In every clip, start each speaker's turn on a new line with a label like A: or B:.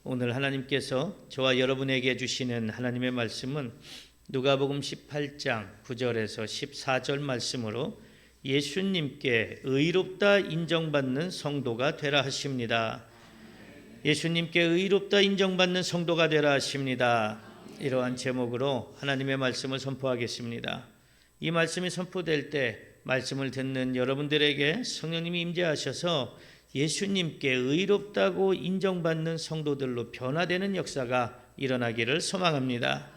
A: 오늘 하나님께서 저와 여러분에게 주시는 하나님의 말씀은 누가복음 18장 9절에서 14절 말씀으로 예수님께 의롭다 인정받는 성도가 되라 하십니다. 예수님께 의롭다 인정받는 성도가 되라 하십니다. 이러한 제목으로 하나님의 말씀을 선포하겠습니다. 이 말씀이 선포될 때 말씀을 듣는 여러분들에게 성령님이 임재하셔서 예수님께 의롭다고 인정받는 성도들로 변화되는 역사가 일어나기를 소망합니다.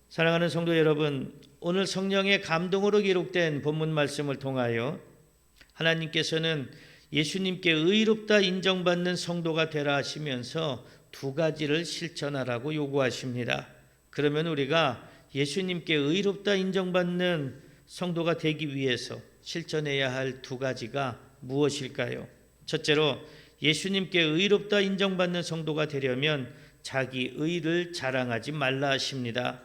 A: 사랑하는 성도 여러분, 오늘 성령의 감동으로 기록된 본문 말씀을 통하여 하나님께서는 예수님께 의롭다 인정받는 성도가 되라 하시면서 두 가지를 실천하라고 요구하십니다. 그러면 우리가 예수님께 의롭다 인정받는 성도가 되기 위해서 실천해야 할 두 가지가 무엇일까요? 첫째로 예수님께 의롭다 인정받는 성도가 되려면 자기 의를 자랑하지 말라 하십니다.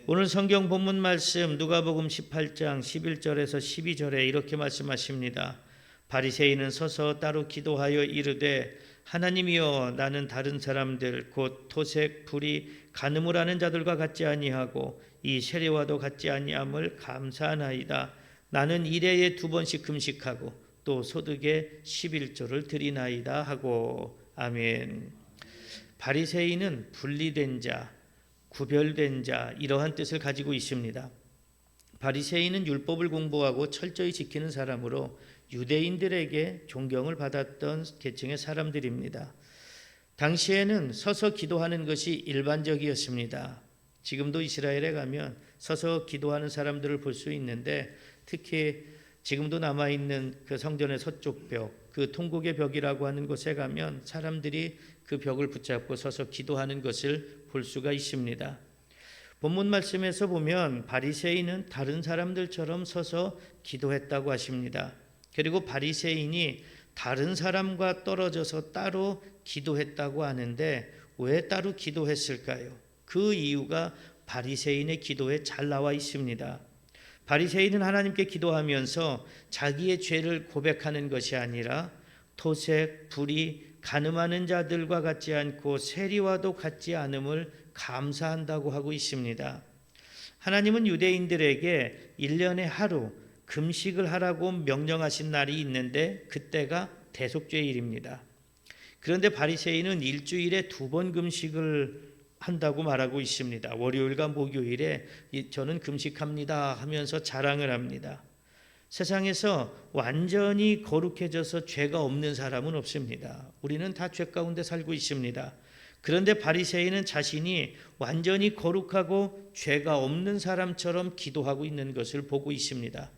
A: 오늘 성경 본문 말씀 누가복음 18장 11절에서 12절에 이렇게 말씀하십니다. 바리새인은 서서 따로 기도하여 이르되 하나님이여, 나는 다른 사람들 곧 토색, 불의, 간음을 하는 자들과 같지 아니하고 이 세례와도 같지 아니함을 감사하나이다. 나는 일해에 2번씩 금식하고 또 소득의 11조를 드리나이다 하고. 아멘. 바리새인은 분리된 자, 구별된 자, 이러한 뜻을 가지고 있습니다. 바리새인은 율법을 공부하고 철저히 지키는 사람으로 유대인들에게 존경을 받았던 계층의 사람들입니다. 당시에는 서서 기도하는 것이 일반적이었습니다. 지금도 이스라엘에 가면 서서 기도하는 사람들을 볼 수 있는데, 특히 지금도 남아있는 그 성전의 서쪽 벽, 그 통곡의 벽이라고 하는 곳에 가면 사람들이 그 벽을 붙잡고 서서 기도하는 것을 볼 수가 있습니다. 본문 말씀에서 보면 바리새인은 다른 사람들처럼 서서 기도했다고 하십니다. 그리고 바리새인이 다른 사람과 떨어져서 따로 기도했다고 하는데 왜 따로 기도했을까요? 그 이유가 바리새인의 기도에 잘 나와 있습니다. 바리새인은 하나님께 기도하면서 자기의 죄를 고백하는 것이 아니라 토색, 불의, 간음하는 자들과 같지 않고 세리와도 같지 않음을 감사한다고 하고 있습니다. 하나님은 유대인들에게 1년에 하루 금식을 하라고 명령하신 날이 있는데 그때가 대속죄일입니다. 그런데 바리새인은 일주일에 2번 금식을 한다고 말하고 있습니다. 월요일과 목요일에 저는 금식합니다 하면서 자랑을 합니다. 세상에서 완전히 거룩해져서 죄가 없는 사람은 없습니다. 우리는 다 죄 가운데 살고 있습니다. 그런데 바리새인은 자신이 완전히 거룩하고 죄가 없는 사람처럼 기도하고 있는 것을 보고 있습니다.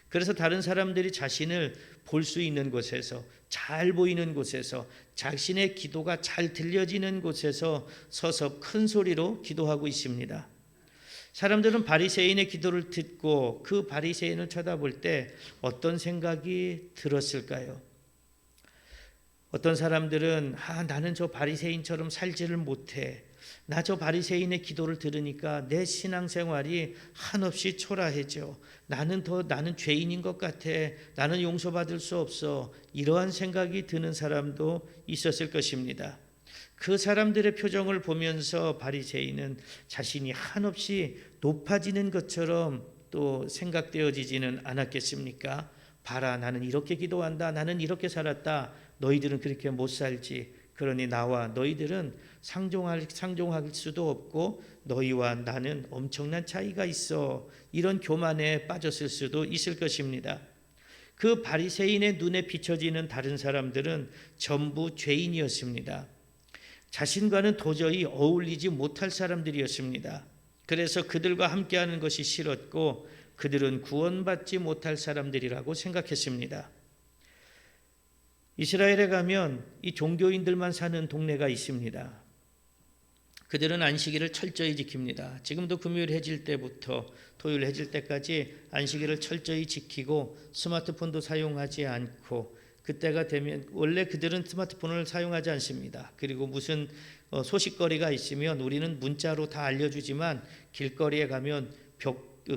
A: 그래서 다른 사람들이 자신을 볼 수 있는 곳에서, 잘 보이는 곳에서, 자신의 기도가 잘 들려지는 곳에서 서서 큰 소리로 기도하고 있습니다. 사람들은 바리새인의 기도를 듣고 그 바리새인을 쳐다볼 때 어떤 생각이 들었을까요? 어떤 사람들은 나는 저 바리새인처럼 살지를 못해. 나 저 바리새인의 기도를 들으니까 내 신앙생활이 한없이 초라해져. 나는 죄인인 것 같아. 나는 용서받을 수 없어. 이러한 생각이 드는 사람도 있었을 것입니다. 그 사람들의 표정을 보면서 바리새인은 자신이 한없이 높아지는 것처럼 또 생각되어지지는 않았겠습니까? 봐라, 나는 이렇게 기도한다. 나는 이렇게 살았다. 너희들은 그렇게 못 살지. 그러니 나와 너희들은 상종할 수도 없고 너희와 나는 엄청난 차이가 있어. 이런 교만에 빠졌을 수도 있을 것입니다. 그 바리새인의 눈에 비춰지는 다른 사람들은 전부 죄인이었습니다. 자신과는 도저히 어울리지 못할 사람들이었습니다. 그래서 그들과 함께하는 것이 싫었고 그들은 구원받지 못할 사람들이라고 생각했습니다. 이스라엘에 가면 이 종교인들만 사는 동네가 있습니다. 그들은 안식일을 철저히 지킵니다. 지금도 금요일 해질 때부터 토요일 해질 때까지 안식일을 철저히 지키고 스마트폰도 사용하지 않고, 그때가 되면 원래 그들은 스마트폰을 사용하지 않습니다. 그리고 무슨 소식거리가 있으면 우리는 문자로 다 알려주지만 길거리에 가면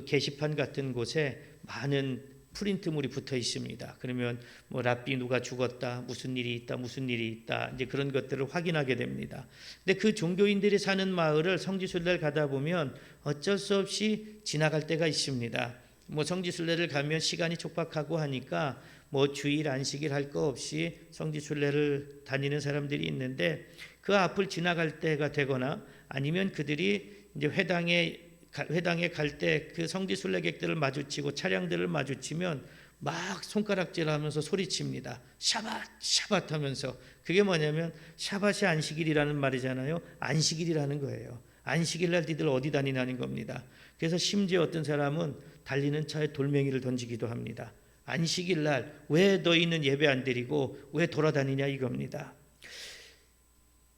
A: 게시판 같은 곳에 많은 프린트물이 붙어 있습니다. 그러면 뭐 랍비 누가 죽었다, 무슨 일이 있다, 무슨 일이 있다, 이제 그런 것들을 확인하게 됩니다. 근데 그 종교인들이 사는 마을을 성지순례를 가다 보면 어쩔 수 없이 지나갈 때가 있습니다. 뭐 성지순례를 가면 시간이 촉박하고 하니까 뭐 주일 안식일 할 거 없이 성지순례를 다니는 사람들이 있는데 그 앞을 지나갈 때가 되거나 아니면 그들이 이제 회당에 갈 때 그 성지순례객들을 마주치고 차량들을 마주치면 막 손가락질하면서 소리칩니다. 샤밧 샤밧 하면서. 그게 뭐냐면 샤밧이 안식일이라는 말이잖아요. 안식일이라는 거예요. 안식일 날 니들 어디 다니냐는 겁니다. 그래서 심지어 어떤 사람은 달리는 차에 돌멩이를 던지기도 합니다. 안식일 날 왜 너희는 예배 안 드리고 왜 돌아다니냐 이겁니다.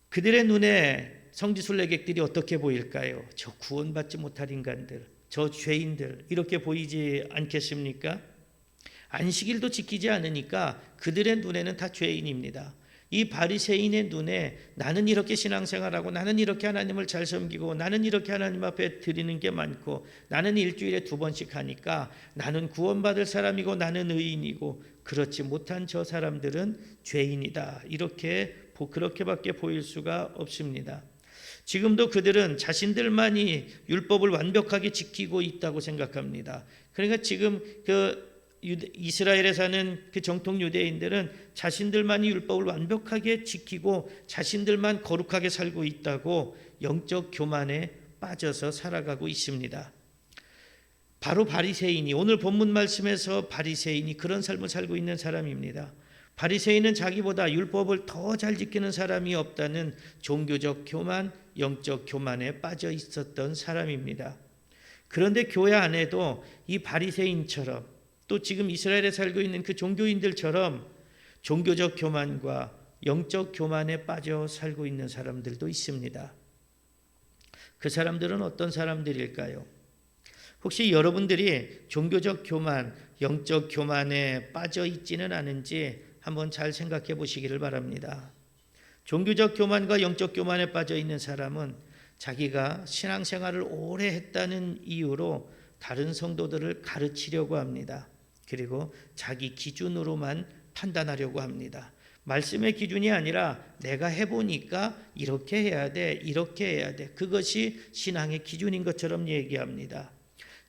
A: 그들의 눈에 성지순례객들이 어떻게 보일까요? 저 구원받지 못할 인간들, 저 죄인들 이렇게 보이지 않겠습니까? 안식일도 지키지 않으니까 그들의 눈에는 다 죄인입니다. 이 바리새인의 눈에 나는 이렇게 신앙생활하고 나는 이렇게 하나님을 잘 섬기고 나는 이렇게 하나님 앞에 드리는 게 많고 나는 일주일에 2번씩 하니까 나는 구원받을 사람이고 나는 의인이고 그렇지 못한 저 사람들은 죄인이다. 그렇게밖에 보일 수가 없습니다. 지금도 그들은 자신들만이 율법을 완벽하게 지키고 있다고 생각합니다. 그러니까 지금 이스라엘에 사는 그 정통 유대인들은 자신들만이 율법을 완벽하게 지키고 자신들만 거룩하게 살고 있다고 영적 교만에 빠져서 살아가고 있습니다. 바로 바리새인이 오늘 본문 말씀에서 바리새인이 그런 삶을 살고 있는 사람입니다. 바리새인은 자기보다 율법을 더 잘 지키는 사람이 없다는 종교적 교만, 영적 교만에 빠져 있었던 사람입니다. 그런데 교회 안에도 이 바리새인처럼 또 지금 이스라엘에 살고 있는 그 종교인들처럼 종교적 교만과 영적 교만에 빠져 살고 있는 사람들도 있습니다. 그 사람들은 어떤 사람들일까요? 혹시 여러분들이 종교적 교만, 영적 교만에 빠져 있지는 않은지 한번 잘 생각해 보시기를 바랍니다. 종교적 교만과 영적 교만에 빠져 있는 사람은 자기가 신앙생활을 오래 했다는 이유로 다른 성도들을 가르치려고 합니다. 그리고 자기 기준으로만 판단하려고 합니다. 말씀의 기준이 아니라 내가 해보니까 이렇게 해야 돼, 이렇게 해야 돼. 그것이 신앙의 기준인 것처럼 얘기합니다.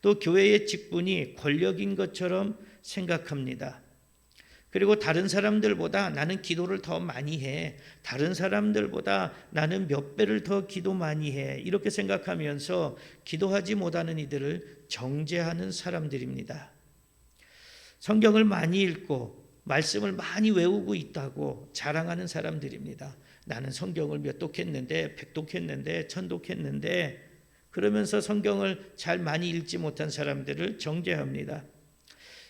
A: 또 교회의 직분이 권력인 것처럼 생각합니다. 그리고 다른 사람들보다 나는 기도를 더 많이 해. 다른 사람들보다 나는 몇 배를 더 기도 많이 해. 이렇게 생각하면서 기도하지 못하는 이들을 정죄하는 사람들입니다. 성경을 많이 읽고 말씀을 많이 외우고 있다고 자랑하는 사람들입니다. 나는 성경을 몇 독했는데 100독했는데 1000독했는데 그러면서 성경을 잘 많이 읽지 못한 사람들을 정죄합니다.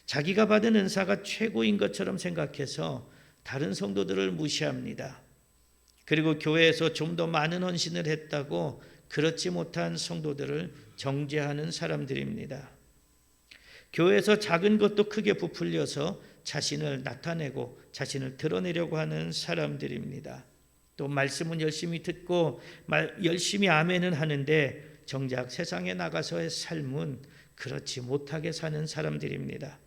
A: 자기가 받은 은사가 최고인 것처럼 생각해서 다른 성도들을 무시합니다. 그리고 교회에서 좀 더 많은 헌신을 했다고 그렇지 못한 성도들을 정죄하는 사람들입니다. 교회에서 작은 것도 크게 부풀려서 자신을 나타내고 자신을 드러내려고 하는 사람들입니다. 또 말씀은 열심히 듣고 열심히 아멘은 하는데 정작 세상에 나가서의 삶은 그렇지 못하게 사는 사람들입니다.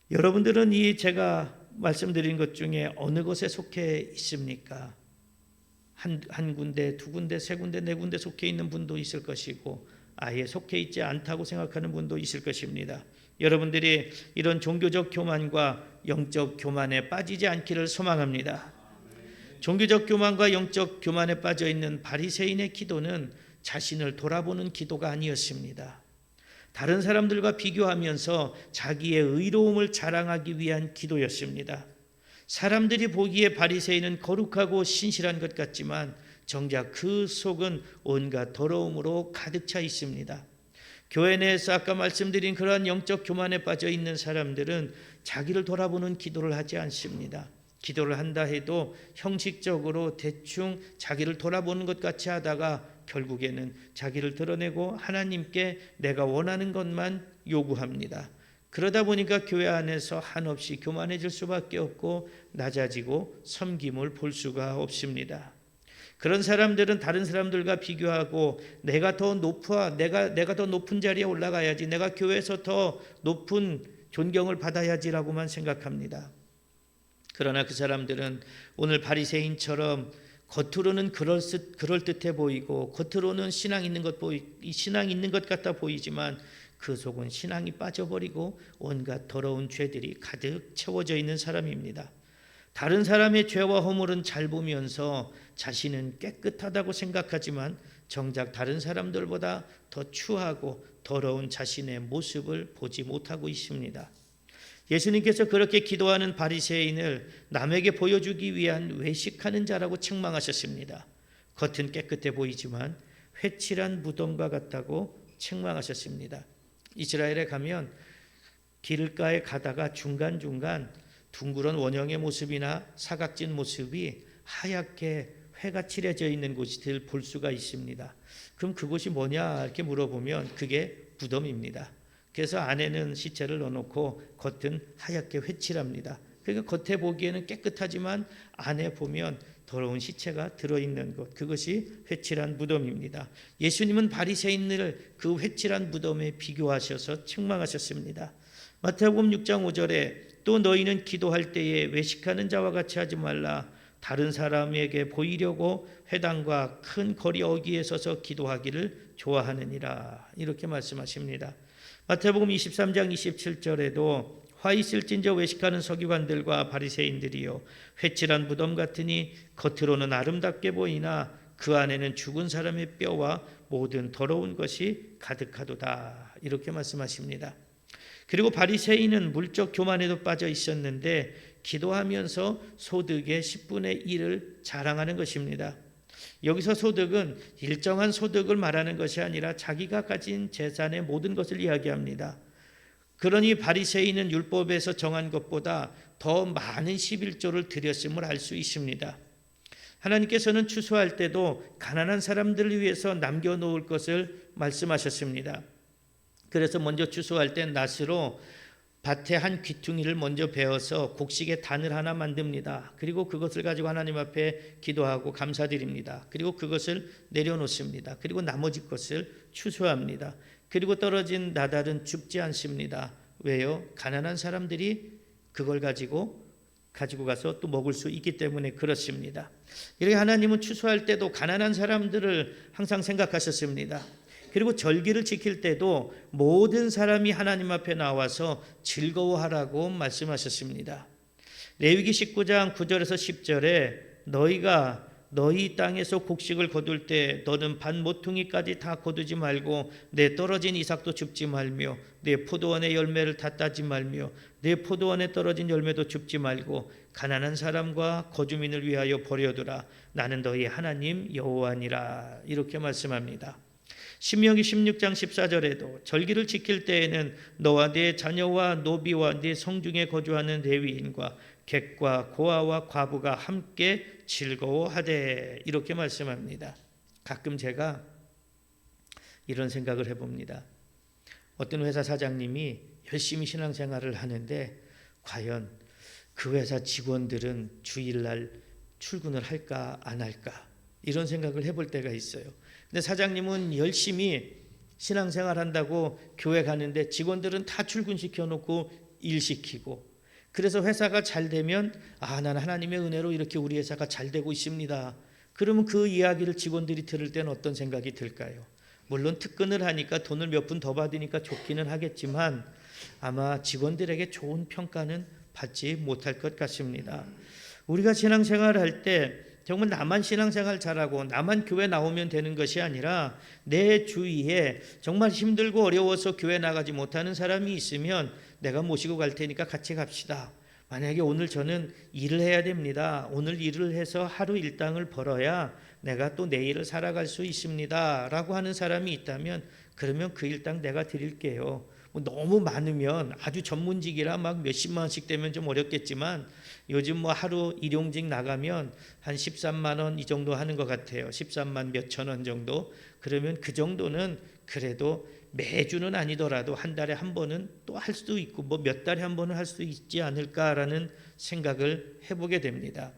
A: 여러분들은 이 제가 말씀드린 것 중에 어느 곳에 속해 있습니까? 한 군데, 두 군데, 세 군데, 네 군데 속해 있는 분도 있을 것이고 아예 속해 있지 않다고 생각하는 분도 있을 것입니다. 여러분들이 이런 종교적 교만과 영적 교만에 빠지지 않기를 소망합니다. 종교적 교만과 영적 교만에 빠져 있는 바리새인의 기도는 자신을 돌아보는 기도가 아니었습니다. 다른 사람들과 비교하면서 자기의 의로움을 자랑하기 위한 기도였습니다. 사람들이 보기에 바리새인은 거룩하고 신실한 것 같지만 정작 그 속은 온갖 더러움으로 가득 차 있습니다. 교회 내에서 아까 말씀드린 그러한 영적 교만에 빠져 있는 사람들은 자기를 돌아보는 기도를 하지 않습니다. 기도를 한다 해도 형식적으로 대충 자기를 돌아보는 것 같이 하다가 결국에는 자기를 드러내고 하나님께 내가 원하는 것만 요구합니다. 그러다 보니까 교회 안에서 한없이 교만해질 수밖에 없고 낮아지고 섬김을 볼 수가 없습니다. 그런 사람들은 다른 사람들과 비교하고 내가 더 높은 자리에 올라가야지, 내가 교회에서 더 높은 존경을 받아야지라고만 생각합니다. 그러나 그 사람들은 오늘 바리새인처럼 겉으로는 그럴듯해 보이고 겉으로는 신앙 있는 것 같아 보이지만 그 속은 신앙이 빠져버리고 온갖 더러운 죄들이 가득 채워져 있는 사람입니다. 다른 사람의 죄와 허물은 잘 보면서 자신은 깨끗하다고 생각하지만 정작 다른 사람들보다 더 추하고 더러운 자신의 모습을 보지 못하고 있습니다. 예수님께서 그렇게 기도하는 바리새인을 남에게 보여주기 위한 외식하는 자라고 책망하셨습니다. 겉은 깨끗해 보이지만 회칠한 무덤과 같다고 책망하셨습니다. 이스라엘에 가면 길가에 가다가 중간중간 둥그런 원형의 모습이나 사각진 모습이 하얗게 회가 칠해져 있는 곳을 볼 수가 있습니다. 그럼 그곳이 뭐냐 이렇게 물어보면 그게 무덤입니다. 그래서 안에는 시체를 넣어놓고 겉은 하얗게 회칠합니다. 그러니까 겉에 보기에는 깨끗하지만 안에 보면 더러운 시체가 들어있는 것, 그것이 회칠한 무덤입니다. 예수님은 바리새인을 그 회칠한 무덤에 비교하셔서 책망하셨습니다. 마태복음 6장 5절에 또 너희는 기도할 때에 외식하는 자와 같이 하지 말라. 다른 사람에게 보이려고 회당과 큰 거리 어귀에 서서 기도하기를 좋아하느니라. 이렇게 말씀하십니다. 마태복음 23장 27절에도 화 있을진저 외식하는 서기관들과 바리새인들이요 회칠한 무덤 같으니 겉으로는 아름답게 보이나 그 안에는 죽은 사람의 뼈와 모든 더러운 것이 가득하도다. 이렇게 말씀하십니다. 그리고 바리새인은 물적 교만에도 빠져 있었는데 기도하면서 소득의 10분의 1을 자랑하는 것입니다. 여기서 소득은 일정한 소득을 말하는 것이 아니라 자기가 가진 재산의 모든 것을 이야기합니다. 그러니 바리새인은 율법에서 정한 것보다 더 많은 11조를 드렸음을 알 수 있습니다. 하나님께서는 추수할 때도 가난한 사람들을 위해서 남겨놓을 것을 말씀하셨습니다. 그래서 먼저 추수할 때 낫으로 밭에 한 귀퉁이를 먼저 베어서 곡식의 단을 하나 만듭니다. 그리고 그것을 가지고 하나님 앞에 기도하고 감사드립니다. 그리고 그것을 내려놓습니다. 그리고 나머지 것을 추수합니다. 그리고 떨어진 나달은 죽지 않습니다. 왜요? 가난한 사람들이 그걸 가지고 가서 또 먹을 수 있기 때문에 그렇습니다. 이렇게 하나님은 추수할 때도 가난한 사람들을 항상 생각하셨습니다. 그리고 절기를 지킬 때도 모든 사람이 하나님 앞에 나와서 즐거워하라고 말씀하셨습니다. 레위기 19장 9절에서 10절에 너희가 너희 땅에서 곡식을 거둘 때 너는 반 모퉁이까지 다 거두지 말고 내 떨어진 이삭도 줍지 말며 내 포도원의 열매를 다 따지 말며 내 포도원에 떨어진 열매도 줍지 말고 가난한 사람과 거주민을 위하여 버려두라. 나는 너희 하나님 여호와니라. 이렇게 말씀합니다. 신명기 16장 14절에도 절기를 지킬 때에는 너와 네 자녀와 노비와 네 성중에 거주하는 레위인과 객과 고아와 과부가 함께 즐거워하되 이렇게 말씀합니다. 가끔 제가 이런 생각을 해봅니다. 어떤 회사 사장님이 열심히 신앙생활을 하는데 과연 그 회사 직원들은 주일날 출근을 할까 안 할까 이런 생각을 해볼 때가 있어요. 근데 사장님은 열심히 신앙생활 한다고 교회 가는데 직원들은 다 출근시켜 놓고 일시키고 그래서 회사가 잘 되면 나는 하나님의 은혜로 이렇게 우리 회사가 잘 되고 있습니다. 그러면 그 이야기를 직원들이 들을 때는 어떤 생각이 들까요? 물론 특근을 하니까 돈을 몇 푼 더 받으니까 좋기는 하겠지만 아마 직원들에게 좋은 평가는 받지 못할 것 같습니다. 우리가 신앙생활을 할 때 정말 나만 신앙생활 잘하고 나만 교회 나오면 되는 것이 아니라 내 주위에 정말 힘들고 어려워서 교회 나가지 못하는 사람이 있으면 내가 모시고 갈 테니까 같이 갑시다. 만약에 오늘 저는 일을 해야 됩니다. 오늘 일을 해서 하루 일당을 벌어야 내가 또 내일을 살아갈 수 있습니다. 라고 하는 사람이 있다면 그러면 그 일당 내가 드릴게요. 너무 많으면 아주 전문직이라 막 몇십만 원씩 되면 좀 어렵겠지만 요즘 하루 일용직 나가면 한 13만 원 이 정도 하는 것 같아요. 13만 몇천 원 정도. 그러면 그 정도는 그래도 매주는 아니더라도 한 달에 한 번은 또 할 수도 있고 몇 달에 한 번은 할 수 있지 않을까라는 생각을 해보게 됩니다.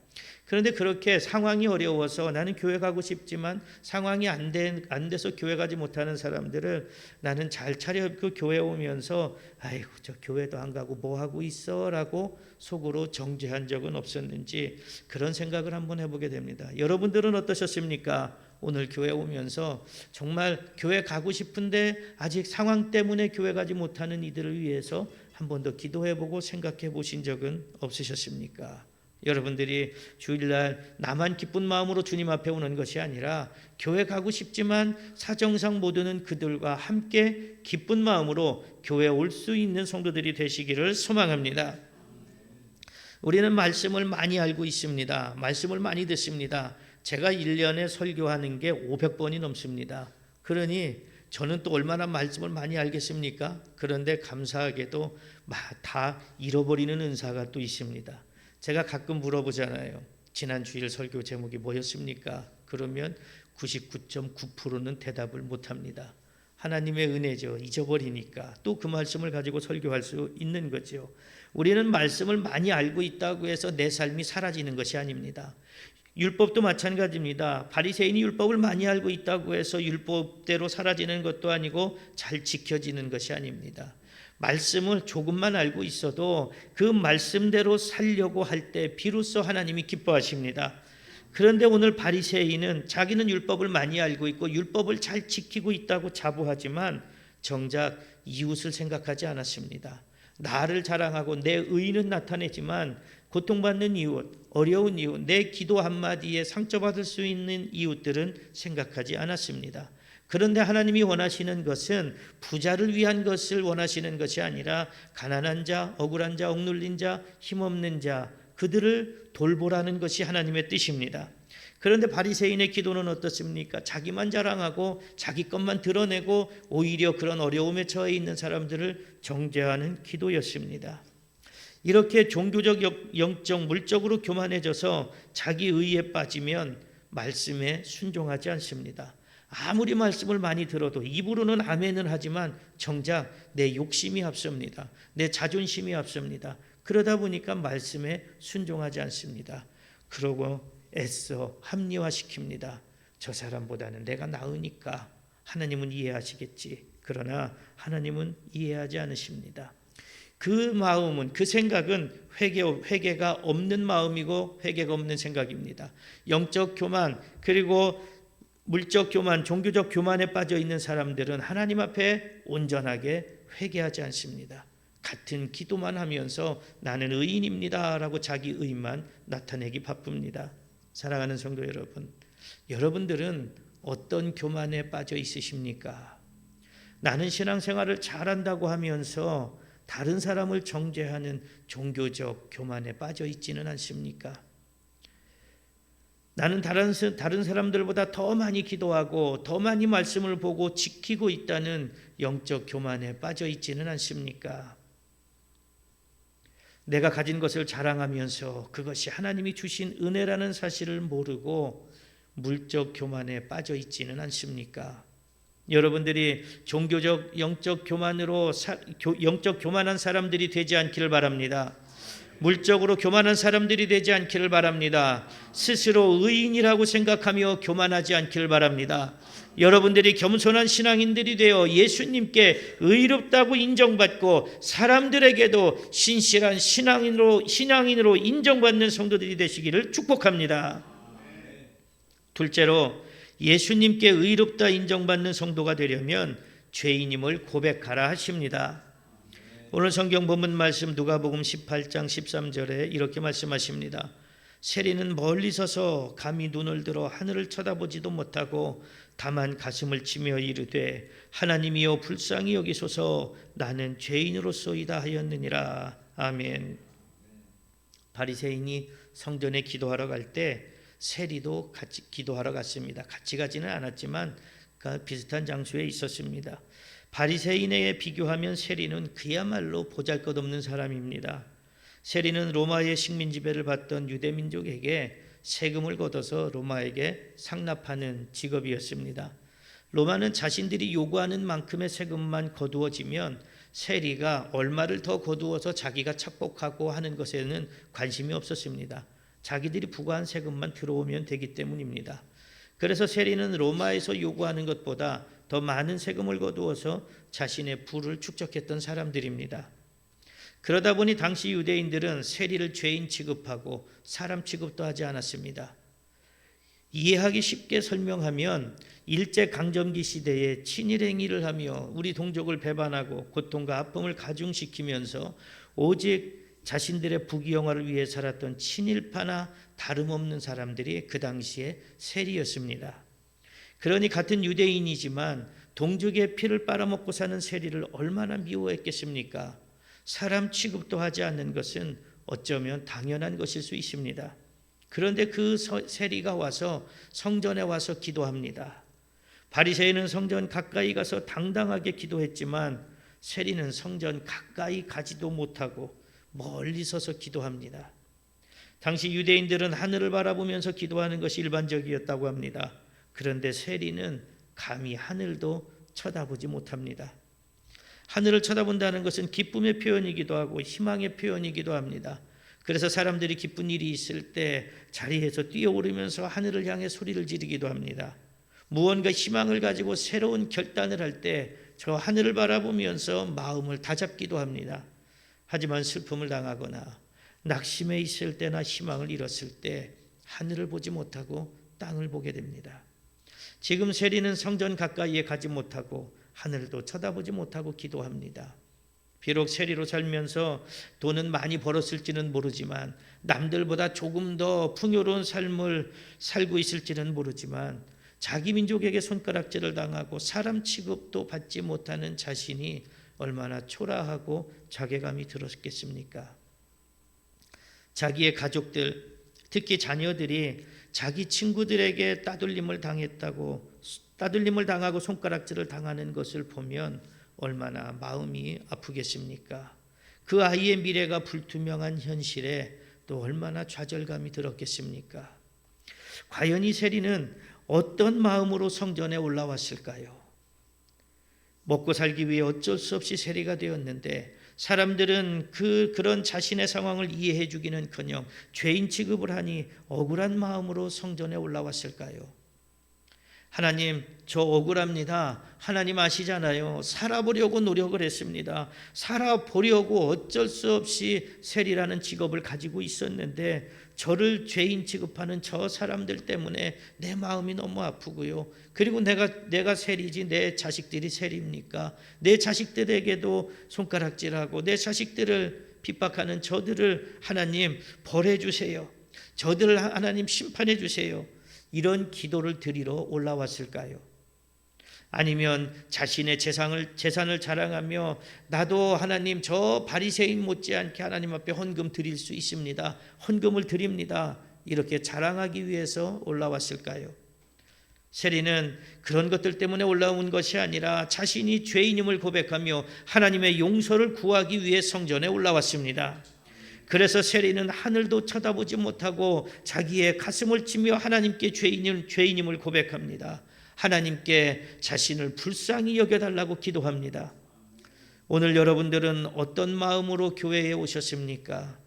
A: 그런데 그렇게 상황이 어려워서 나는 교회 가고 싶지만 상황이 안 돼서 교회 가지 못하는 사람들을 나는 잘 차려입고 교회 오면서 아이고 저 교회도 안 가고 뭐 하고 있어 라고 속으로 정죄한 적은 없었는지 그런 생각을 한번 해보게 됩니다. 여러분들은 어떠셨습니까? 오늘 교회 오면서 정말 교회 가고 싶은데 아직 상황 때문에 교회 가지 못하는 이들을 위해서 한 번 더 기도해보고 생각해 보신 적은 없으셨습니까? 여러분들이 주일날 나만 기쁜 마음으로 주님 앞에 오는 것이 아니라 교회 가고 싶지만 사정상 못 오는 그들과 함께 기쁜 마음으로 교회에 올 수 있는 성도들이 되시기를 소망합니다. 우리는 말씀을 많이 알고 있습니다. 말씀을 많이 듣습니다. 제가 1년에 설교하는 게 500번이 넘습니다. 그러니 저는 또 얼마나 말씀을 많이 알겠습니까? 그런데 감사하게도 다 잃어버리는 은사가 또 있습니다. 제가 가끔 물어보잖아요. 지난 주일 설교 제목이 뭐였습니까? 그러면 99.9%는 대답을 못합니다. 하나님의 은혜죠. 잊어버리니까 또 그 말씀을 가지고 설교할 수 있는 거죠. 우리는 말씀을 많이 알고 있다고 해서 내 삶이 사라지는 것이 아닙니다. 율법도 마찬가지입니다. 바리새인이 율법을 많이 알고 있다고 해서 율법대로 사라지는 것도 아니고 잘 지켜지는 것이 아닙니다. 말씀을 조금만 알고 있어도 그 말씀대로 살려고 할 때 비로소 하나님이 기뻐하십니다. 그런데 오늘 바리새인은 자기는 율법을 많이 알고 있고 율법을 잘 지키고 있다고 자부하지만 정작 이웃을 생각하지 않았습니다. 나를 자랑하고 내 의는 나타내지만 고통받는 이웃, 어려운 이웃, 내 기도 한마디에 상처받을 수 있는 이웃들은 생각하지 않았습니다. 그런데 하나님이 원하시는 것은 부자를 위한 것을 원하시는 것이 아니라 가난한 자, 억울한 자, 억눌린 자, 힘없는 자 그들을 돌보라는 것이 하나님의 뜻입니다. 그런데 바리새인의 기도는 어떻습니까? 자기만 자랑하고 자기 것만 드러내고 오히려 그런 어려움에 처해 있는 사람들을 정죄하는 기도였습니다. 이렇게 종교적, 영적, 물적으로 교만해져서 자기 의에 빠지면 말씀에 순종하지 않습니다. 아무리 말씀을 많이 들어도 입으로는 아멘은 하지만 정작 내 욕심이 앞섭니다. 내 자존심이 앞섭니다. 그러다 보니까 말씀에 순종하지 않습니다. 그러고 애써 합리화시킵니다. 저 사람보다는 내가 나으니까 하나님은 이해하시겠지. 그러나 하나님은 이해하지 않으십니다. 그 마음은, 그 생각은 회개가 없는 마음이고 회개가 없는 생각입니다. 영적 교만 그리고 물적 교만, 종교적 교만에 빠져 있는 사람들은 하나님 앞에 온전하게 회개하지 않습니다. 같은 기도만 하면서 나는 의인입니다 라고 자기 의만 나타내기 바쁩니다. 사랑하는 성도 여러분, 여러분들은 어떤 교만에 빠져 있으십니까? 나는 신앙생활을 잘한다고 하면서 다른 사람을 정죄하는 종교적 교만에 빠져 있지는 않습니까? 나는 다른 사람들보다 더 많이 기도하고 더 많이 말씀을 보고 지키고 있다는 영적 교만에 빠져 있지는 않습니까? 내가 가진 것을 자랑하면서 그것이 하나님이 주신 은혜라는 사실을 모르고 물적 교만에 빠져 있지는 않습니까? 여러분들이 종교적 영적 교만으로 영적 교만한 사람들이 되지 않기를 바랍니다. 물적으로 교만한 사람들이 되지 않기를 바랍니다. 스스로 의인이라고 생각하며 교만하지 않기를 바랍니다. 여러분들이 겸손한 신앙인들이 되어 예수님께 의롭다고 인정받고 사람들에게도 신실한 신앙인으로 인정받는 성도들이 되시기를 축복합니다. 둘째로 예수님께 의롭다 인정받는 성도가 되려면 죄인임을 고백하라 하십니다. 오늘 성경 본문 말씀 누가복음 18장 13절에 이렇게 말씀하십니다. 세리는 멀리 서서 감히 눈을 들어 하늘을 쳐다보지도 못하고 다만 가슴을 치며 이르되 하나님이여 불쌍히 여기소서 나는 죄인으로소이다 하였느니라. 아멘. 바리새인이 성전에 기도하러 갈 때 세리도 같이 기도하러 갔습니다. 같이 가지는 않았지만 비슷한 장소에 있었습니다. 바리새인에 비교하면 세리는 그야말로 보잘것없는 사람입니다. 세리는 로마의 식민 지배를 받던 유대 민족에게 세금을 걷어서 로마에게 상납하는 직업이었습니다. 로마는 자신들이 요구하는 만큼의 세금만 거두어지면 세리가 얼마를 더 거두어서 자기가 착복하고 하는 것에는 관심이 없었습니다. 자기들이 부과한 세금만 들어오면 되기 때문입니다. 그래서 세리는 로마에서 요구하는 것보다 더 많은 세금을 거두어서 자신의 부를 축적했던 사람들입니다. 그러다 보니 당시 유대인들은 세리를 죄인 취급하고 사람 취급도 하지 않았습니다. 이해하기 쉽게 설명하면 일제강점기 시대에 친일행위를 하며 우리 동족을 배반하고 고통과 아픔을 가중시키면서 오직 자신들의 부귀영화를 위해 살았던 친일파나 다름없는 사람들이 그 당시에 세리였습니다. 그러니 같은 유대인이지만 동족의 피를 빨아먹고 사는 세리를 얼마나 미워했겠습니까? 사람 취급도 하지 않는 것은 어쩌면 당연한 것일 수 있습니다. 그런데 그 세리가 와서 성전에 와서 기도합니다. 바리새인은 성전 가까이 가서 당당하게 기도했지만 세리는 성전 가까이 가지도 못하고 멀리 서서 기도합니다. 당시 유대인들은 하늘을 바라보면서 기도하는 것이 일반적이었다고 합니다. 그런데 세리는 감히 하늘도 쳐다보지 못합니다. 하늘을 쳐다본다는 것은 기쁨의 표현이기도 하고 희망의 표현이기도 합니다. 그래서 사람들이 기쁜 일이 있을 때 자리에서 뛰어오르면서 하늘을 향해 소리를 지르기도 합니다. 무언가 희망을 가지고 새로운 결단을 할 때 저 하늘을 바라보면서 마음을 다잡기도 합니다. 하지만 슬픔을 당하거나 낙심해 있을 때나 희망을 잃었을 때 하늘을 보지 못하고 땅을 보게 됩니다. 지금 세리는 성전 가까이에 가지 못하고 하늘도 쳐다보지 못하고 기도합니다. 비록 세리로 살면서 돈은 많이 벌었을지는 모르지만 남들보다 조금 더 풍요로운 삶을 살고 있을지는 모르지만 자기 민족에게 손가락질을 당하고 사람 취급도 받지 못하는 자신이 얼마나 초라하고 자괴감이 들었겠습니까? 자기의 가족들, 특히 자녀들이 자기 친구들에게 따돌림을 당하고 손가락질을 당하는 것을 보면 얼마나 마음이 아프겠습니까? 그 아이의 미래가 불투명한 현실에 또 얼마나 좌절감이 들었겠습니까? 과연 이 세리는 어떤 마음으로 성전에 올라왔을까요? 먹고 살기 위해 어쩔 수 없이 세리가 되었는데 사람들은 그런 자신의 상황을 이해해 주기는커녕 죄인 취급을 하니 억울한 마음으로 성전에 올라왔을까요? 하나님, 저 억울합니다. 하나님 아시잖아요. 살아보려고 노력을 했습니다. 살아보려고 어쩔 수 없이 세리라는 직업을 가지고 있었는데 저를 죄인 취급하는 저 사람들 때문에 내 마음이 너무 아프고요. 그리고 내가 세리지 내 자식들이 세리입니까? 내 자식들에게도 손가락질하고 내 자식들을 핍박하는 저들을 하나님 벌해 주세요. 저들을 하나님 심판해 주세요. 이런 기도를 드리러 올라왔을까요? 아니면 자신의 재산을 자랑하며 나도 하나님 저 바리새인 못지않게 하나님 앞에 헌금 드릴 수 있습니다. 헌금을 드립니다. 이렇게 자랑하기 위해서 올라왔을까요? 세리는 그런 것들 때문에 올라온 것이 아니라 자신이 죄인임을 고백하며 하나님의 용서를 구하기 위해 성전에 올라왔습니다. 그래서 세리는 하늘도 쳐다보지 못하고 자기의 가슴을 치며 하나님께 죄인임을 고백합니다. 하나님께 자신을 불쌍히 여겨달라고 기도합니다. 오늘 여러분들은 어떤 마음으로 교회에 오셨습니까?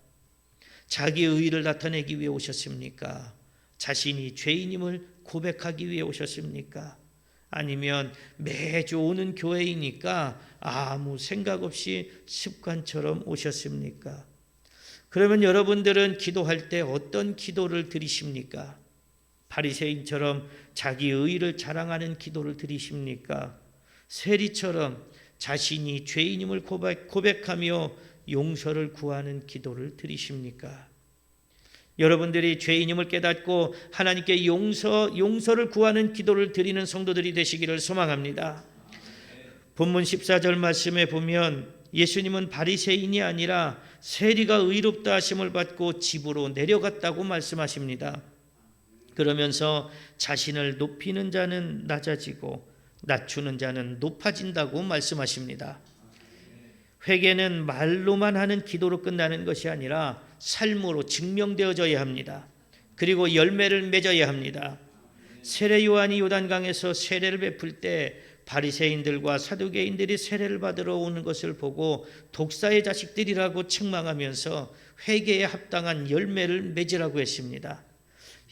A: 자기의 의의를 나타내기 위해 오셨습니까? 자신이 죄인임을 고백하기 위해 오셨습니까? 아니면 매주 오는 교회이니까 아무 생각 없이 습관처럼 오셨습니까? 그러면 여러분들은 기도할 때 어떤 기도를 드리십니까? 바리새인처럼 자기 의의를 자랑하는 기도를 드리십니까? 세리처럼 자신이 죄인임을 고백하며 용서를 구하는 기도를 드리십니까? 여러분들이 죄인임을 깨닫고 하나님께 용서를 구하는 기도를 드리는 성도들이 되시기를 소망합니다. 본문 14절 말씀에 보면 예수님은 바리새인이 아니라 세리가 의롭다 하심을 받고 집으로 내려갔다고 말씀하십니다. 그러면서 자신을 높이는 자는 낮아지고 낮추는 자는 높아진다고 말씀하십니다. 회개는 말로만 하는 기도로 끝나는 것이 아니라 삶으로 증명되어져야 합니다. 그리고 열매를 맺어야 합니다. 세례 요한이 요단강에서 세례를 베풀 때 바리새인들과 사두개인들이 세례를 받으러 오는 것을 보고 독사의 자식들이라고 책망하면서 회개에 합당한 열매를 맺으라고 했습니다.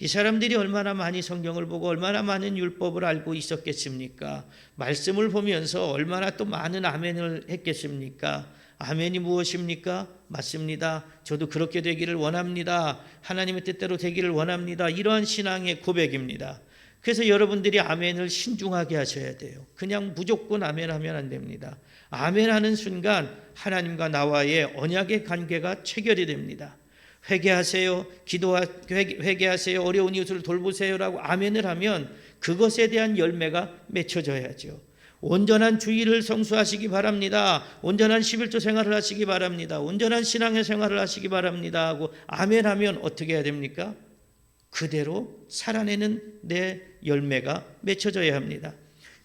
A: 이 사람들이 얼마나 많이 성경을 보고 얼마나 많은 율법을 알고 있었겠습니까? 말씀을 보면서 얼마나 또 많은 아멘을 했겠습니까? 아멘이 무엇입니까? 맞습니다. 저도 그렇게 되기를 원합니다. 하나님의 뜻대로 되기를 원합니다. 이러한 신앙의 고백입니다. 그래서 여러분들이 아멘을 신중하게 하셔야 돼요. 그냥 무조건 아멘하면 안 됩니다. 아멘하는 순간 하나님과 나와의 언약의 관계가 체결이 됩니다. 회개하세요. 회개하세요. 어려운 이웃을 돌보세요라고 아멘을 하면 그것에 대한 열매가 맺혀져야죠. 온전한 주의를 성수하시기 바랍니다. 온전한 11조 생활을 하시기 바랍니다. 온전한 신앙의 생활을 하시기 바랍니다 하고 아멘하면 어떻게 해야 됩니까? 그대로 살아내는 내 열매가 맺혀져야 합니다.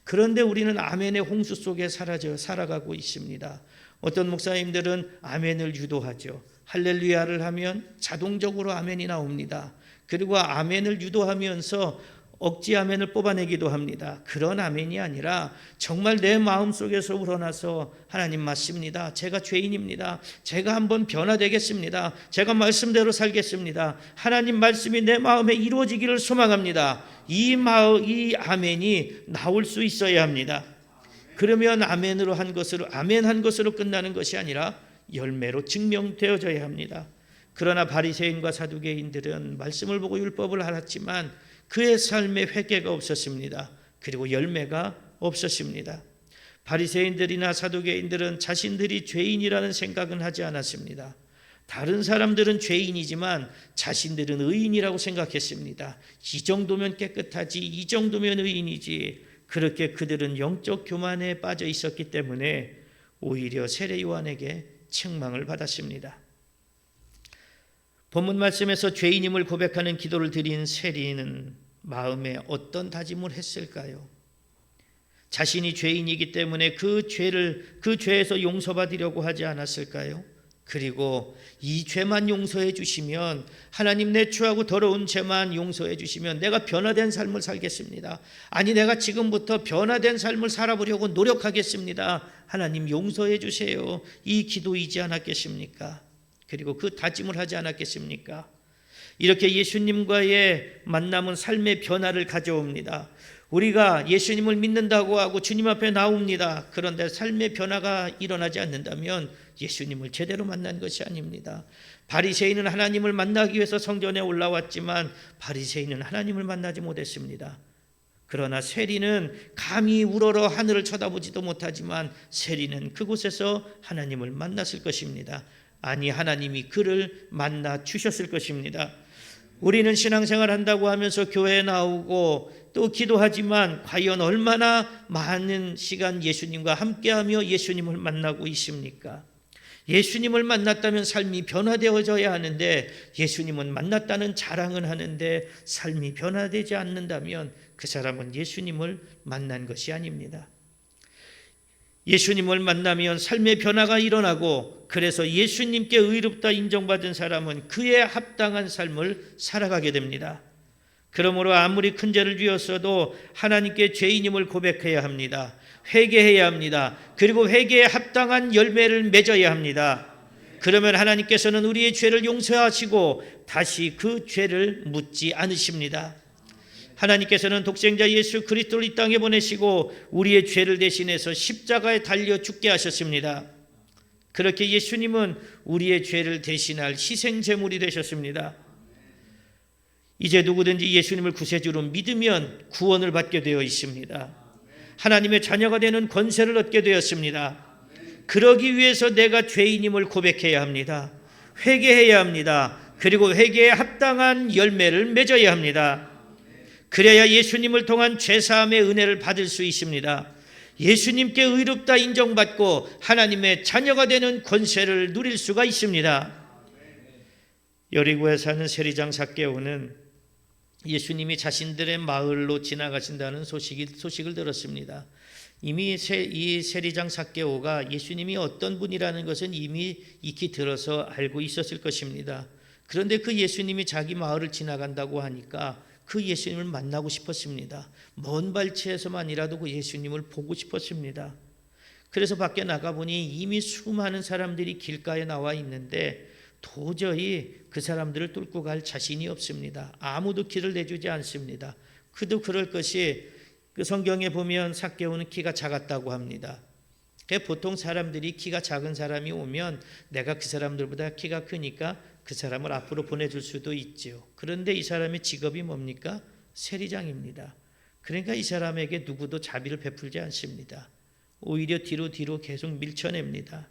A: 그런데 우리는 아멘의 홍수 속에 살아가고 있습니다. 어떤 목사님들은 아멘을 유도하죠. 할렐루야를 하면 자동적으로 아멘이 나옵니다. 그리고 아멘을 유도하면서 억지 아멘을 뽑아내기도 합니다. 그런 아멘이 아니라 정말 내 마음속에서 우러나서 하나님 맞습니다. 제가 죄인입니다. 제가 한번 변화되겠습니다. 제가 말씀대로 살겠습니다. 하나님 말씀이 내 마음에 이루어지기를 소망합니다. 이 아멘이 나올 수 있어야 합니다. 그러면 아멘으로 한 것으로 아멘한 것으로 끝나는 것이 아니라 열매로 증명되어져야 합니다. 그러나 바리새인과 사두개인들은 말씀을 보고 율법을 알았지만 그의 삶에 회개가 없었습니다. 그리고 열매가 없었습니다. 바리새인들이나 사두개인들은 자신들이 죄인이라는 생각은 하지 않았습니다. 다른 사람들은 죄인이지만 자신들은 의인이라고 생각했습니다. 이 정도면 깨끗하지, 이 정도면 의인이지. 그렇게 그들은 영적 교만에 빠져 있었기 때문에 오히려 세례 요한에게 책망을 받았습니다. 본문 말씀에서 죄인임을 고백하는 기도를 드린 세리는 마음에 어떤 다짐을 했을까요? 자신이 죄인이기 때문에 그 죄에서 용서받으려고 하지 않았을까요? 그리고 이 죄만 용서해 주시면, 하나님 내 죄하고 더러운 죄만 용서해 주시면 내가 변화된 삶을 살겠습니다. 아니, 내가 지금부터 변화된 삶을 살아보려고 노력하겠습니다. 하나님 용서해 주세요. 이 기도이지 않았겠습니까? 그리고 그 다짐을 하지 않았겠습니까? 이렇게 예수님과의 만남은 삶의 변화를 가져옵니다. 우리가 예수님을 믿는다고 하고 주님 앞에 나옵니다. 그런데 삶의 변화가 일어나지 않는다면 예수님을 제대로 만난 것이 아닙니다. 바리새인은 하나님을 만나기 위해서 성전에 올라왔지만 바리새인은 하나님을 만나지 못했습니다. 그러나 세리는 감히 우러러 하늘을 쳐다보지도 못하지만 세리는 그곳에서 하나님을 만났을 것입니다. 아니, 하나님이 그를 만나 주셨을 것입니다. 우리는 신앙생활 한다고 하면서 교회에 나오고 또 기도하지만 과연 얼마나 많은 시간 예수님과 함께하며 예수님을 만나고 있습니까? 예수님을 만났다면 삶이 변화되어져야 하는데, 예수님은 만났다는 자랑은 하는데 삶이 변화되지 않는다면 그 사람은 예수님을 만난 것이 아닙니다. 예수님을 만나면 삶의 변화가 일어나고, 그래서 예수님께 의롭다 인정받은 사람은 그에 합당한 삶을 살아가게 됩니다. 그러므로 아무리 큰 죄를 지었어도 하나님께 죄인임을 고백해야 합니다. 회개해야 합니다. 그리고 회개에 합당한 열매를 맺어야 합니다. 그러면 하나님께서는 우리의 죄를 용서하시고 다시 그 죄를 묻지 않으십니다. 하나님께서는 독생자 예수 그리스도를 이 땅에 보내시고 우리의 죄를 대신해서 십자가에 달려 죽게 하셨습니다. 그렇게 예수님은 우리의 죄를 대신할 희생제물이 되셨습니다. 이제 누구든지 예수님을 구세주로 믿으면 구원을 받게 되어 있습니다. 하나님의 자녀가 되는 권세를 얻게 되었습니다. 그러기 위해서 내가 죄인임을 고백해야 합니다. 회개해야 합니다. 그리고 회개에 합당한 열매를 맺어야 합니다. 그래야 예수님을 통한 죄사함의 은혜를 받을 수 있습니다. 예수님께 의롭다 인정받고 하나님의 자녀가 되는 권세를 누릴 수가 있습니다. 여리고에 사는 세리장 삭개오는 예수님이 자신들의 마을로 지나가신다는 소식을 들었습니다. 이미 이 세리장 삭개오가 예수님이 어떤 분이라는 것은 이미 익히 들어서 알고 있었을 것입니다. 그런데 그 예수님이 자기 마을을 지나간다고 하니까 그 예수님을 만나고 싶었습니다. 먼 발치에서만이라도 그 예수님을 보고 싶었습니다. 그래서 밖에 나가보니 이미 수많은 사람들이 길가에 나와 있는데 도저히 그 사람들을 뚫고 갈 자신이 없습니다. 아무도 길을 내주지 않습니다. 그도 그럴 것이 그 성경에 보면 삭개오는 키가 작았다고 합니다. 보통 사람들이 키가 작은 사람이 오면 내가 그 사람들보다 키가 크니까 그 사람을 앞으로 보내줄 수도 있죠. 그런데 이 사람의 직업이 뭡니까? 세리장입니다. 그러니까 이 사람에게 누구도 자비를 베풀지 않습니다. 오히려 뒤로 계속 밀쳐냅니다.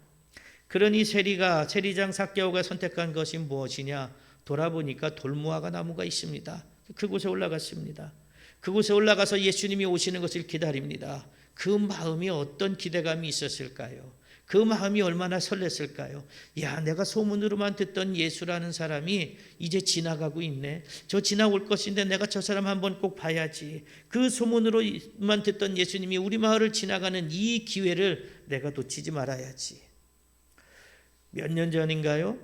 A: 그러니 세리장 삭개오가 선택한 것이 무엇이냐? 돌아보니까 돌무화과 나무가 있습니다. 그곳에 올라갔습니다. 그곳에 올라가서 예수님이 오시는 것을 기다립니다. 그 마음이 어떤 기대감이 있었을까요? 그 마음이 얼마나 설렜을까요? 야, 내가 소문으로만 듣던 예수라는 사람이 이제 지나가고 있네. 저 지나올 것인데 내가 저 사람 한번 꼭 봐야지. 그 소문으로만 듣던 예수님이 우리 마을을 지나가는 이 기회를 내가 놓치지 말아야지. 몇 년 전인가요?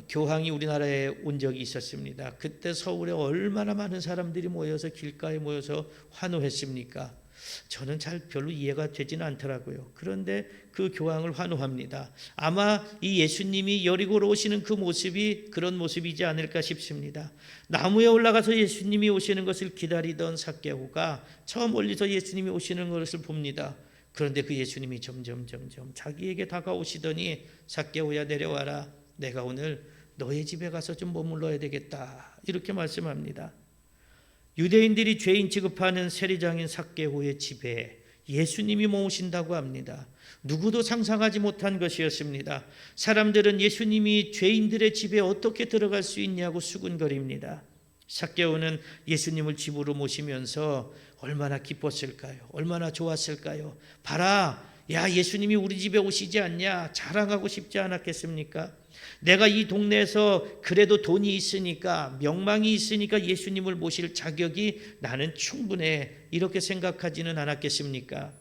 A: 교황이 우리나라에 온 적이 있었습니다. 그때 서울에 얼마나 많은 사람들이 모여서 길가에 모여서 환호했습니까? 저는 별로 이해가 되지는 않더라고요. 그런데 그 교황을 환호합니다. 아마 이 예수님이 여리고로 오시는 그 모습이 그런 모습이지 않을까 싶습니다. 나무에 올라가서 예수님이 오시는 것을 기다리던 삭개오가 저 멀리서 예수님이 오시는 것을 봅니다. 그런데 그 예수님이 점점 자기에게 다가오시더니 삭개오야 내려와라. 내가 오늘 너의 집에 가서 좀 머물러야 되겠다. 이렇게 말씀합니다. 유대인들이 죄인 취급하는 세리장인 삭개오의 집에 예수님이 머무신다고 합니다. 누구도 상상하지 못한 것이었습니다. 사람들은 예수님이 죄인들의 집에 어떻게 들어갈 수 있냐고 수군거립니다. 삭개오는 예수님을 집으로 모시면서 얼마나 기뻤을까요? 얼마나 좋았을까요? 봐라, 야, 예수님이 우리 집에 오시지 않냐? 자랑하고 싶지 않았겠습니까? 내가 이 동네에서 그래도 돈이 있으니까, 명망이 있으니까 예수님을 모실 자격이 나는 충분해, 이렇게 생각하지는 않았겠습니까?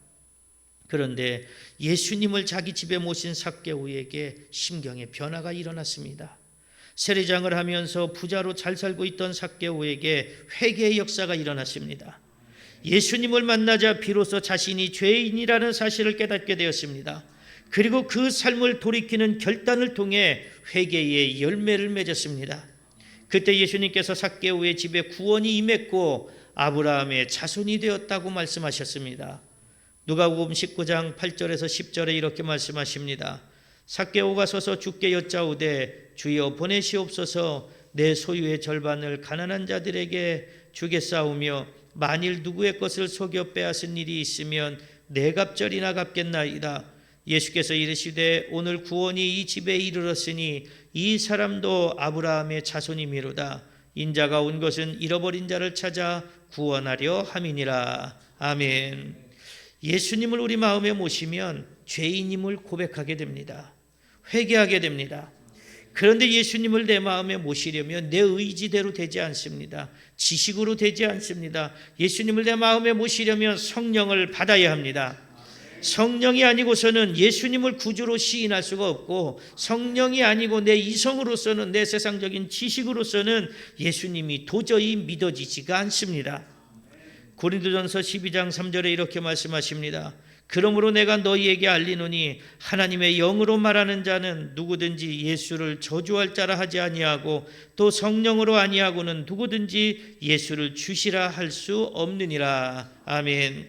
A: 그런데 예수님을 자기 집에 모신 삭개오에게 심경의 변화가 일어났습니다. 세리장을 하면서 부자로 잘 살고 있던 삭개오에게 회개의 역사가 일어났습니다. 예수님을 만나자 비로소 자신이 죄인이라는 사실을 깨닫게 되었습니다. 그리고 그 삶을 돌이키는 결단을 통해 회개의 열매를 맺었습니다. 그때 예수님께서 삭개오의 집에 구원이 임했고 아브라함의 자손이 되었다고 말씀하셨습니다. 누가복음 19장 8절에서 10절에 이렇게 말씀하십니다. 삭개오가 서서 주께 여짜오되 주여 보내시옵소서. 내 소유의 절반을 가난한 자들에게 주겠사오며 만일 누구의 것을 속여 빼앗은 일이 있으면 네 갑절이나 갚겠나이다. 예수께서 이르시되 오늘 구원이 이 집에 이르렀으니 이 사람도 아브라함의 자손이미로다. 인자가 온 것은 잃어버린 자를 찾아 구원하려 함이니라. 아멘. 예수님을 우리 마음에 모시면 죄인임을 고백하게 됩니다. 회개하게 됩니다. 그런데 예수님을 내 마음에 모시려면 내 의지대로 되지 않습니다. 지식으로 되지 않습니다. 예수님을 내 마음에 모시려면 성령을 받아야 합니다. 성령이 아니고서는 예수님을 구주로 시인할 수가 없고, 성령이 아니고 내 이성으로서는, 내 세상적인 지식으로서는 예수님이 도저히 믿어지지가 않습니다. 고린도전서 12장 3절에 이렇게 말씀하십니다. 그러므로 내가 너희에게 알리노니 하나님의 영으로 말하는 자는 누구든지 예수를 저주할 자라 하지 아니하고 또 성령으로 아니하고는 누구든지 예수를 주시라 할 수 없느니라. 아멘.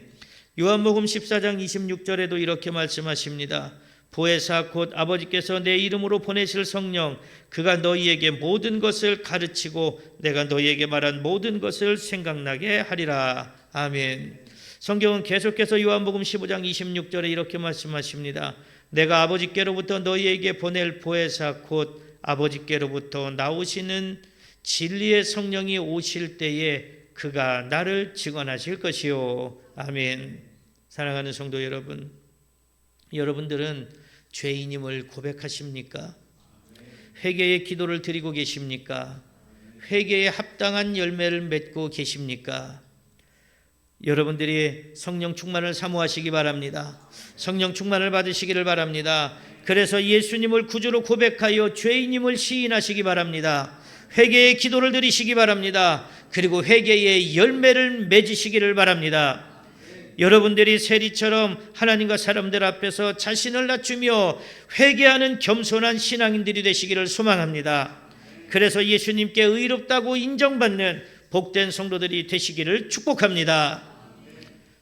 A: 요한복음 14장 26절에도 이렇게 말씀하십니다. 보혜사 곧 아버지께서 내 이름으로 보내실 성령, 그가 너희에게 모든 것을 가르치고 내가 너희에게 말한 모든 것을 생각나게 하리라. 아멘. 성경은 계속해서 요한복음 15장 26절에 이렇게 말씀하십니다. 내가 아버지께로부터 너희에게 보낼 보혜사 곧 아버지께로부터 나오시는 진리의 성령이 오실 때에 그가 나를 증언하실 것이요. 아멘. 사랑하는 성도 여러분, 여러분들은 죄인임을 고백하십니까? 회개의 기도를 드리고 계십니까? 회개에 합당한 열매를 맺고 계십니까? 여러분들이 성령 충만을 사모하시기 바랍니다. 성령 충만을 받으시기를 바랍니다. 그래서 예수님을 구주로 고백하여 죄인임을 시인하시기 바랍니다. 회개의 기도를 드리시기 바랍니다. 그리고 회개의 열매를 맺으시기를 바랍니다. 여러분들이 세리처럼 하나님과 사람들 앞에서 자신을 낮추며 회개하는 겸손한 신앙인들이 되시기를 소망합니다. 그래서 예수님께 의롭다고 인정받는 복된 성도들이 되시기를 축복합니다.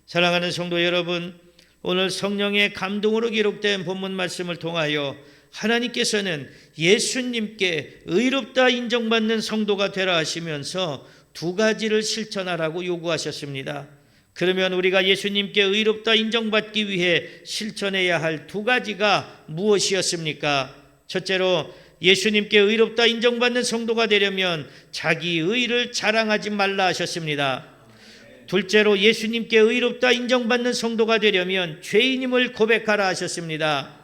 A: 사랑하는 성도 여러분, 오늘 성령의 감동으로 기록된 본문 말씀을 통하여 하나님께서는 예수님께 의롭다 인정받는 성도가 되라 하시면서 두 가지를 실천하라고 요구하셨습니다. 그러면 우리가 예수님께 의롭다 인정받기 위해 실천해야 할 두 가지가 무엇이었습니까? 첫째로 예수님께 의롭다 인정받는 성도가 되려면 자기 의를 자랑하지 말라 하셨습니다. 둘째로 예수님께 의롭다 인정받는 성도가 되려면 죄인임을 고백하라 하셨습니다.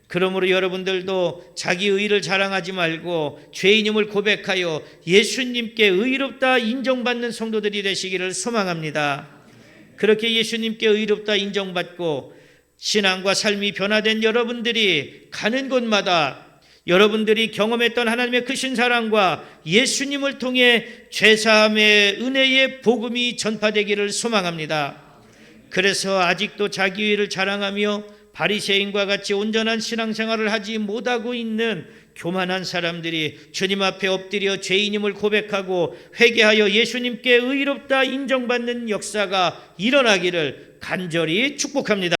A: 그러므로 여러분들도 자기 의를 자랑하지 말고 죄인임을 고백하여 예수님께 의롭다 인정받는 성도들이 되시기를 소망합니다. 그렇게 예수님께 의롭다 인정받고 신앙과 삶이 변화된 여러분들이 가는 곳마다 여러분들이 경험했던 하나님의 크신 사랑과 예수님을 통해 죄사함의 은혜의 복음이 전파되기를 소망합니다. 그래서 아직도 자기 의를 자랑하며 바리새인과 같이 온전한 신앙생활을 하지 못하고 있는 교만한 사람들이 주님 앞에 엎드려 죄인임을 고백하고 회개하여 예수님께 의롭다 인정받는 역사가 일어나기를 간절히 축복합니다.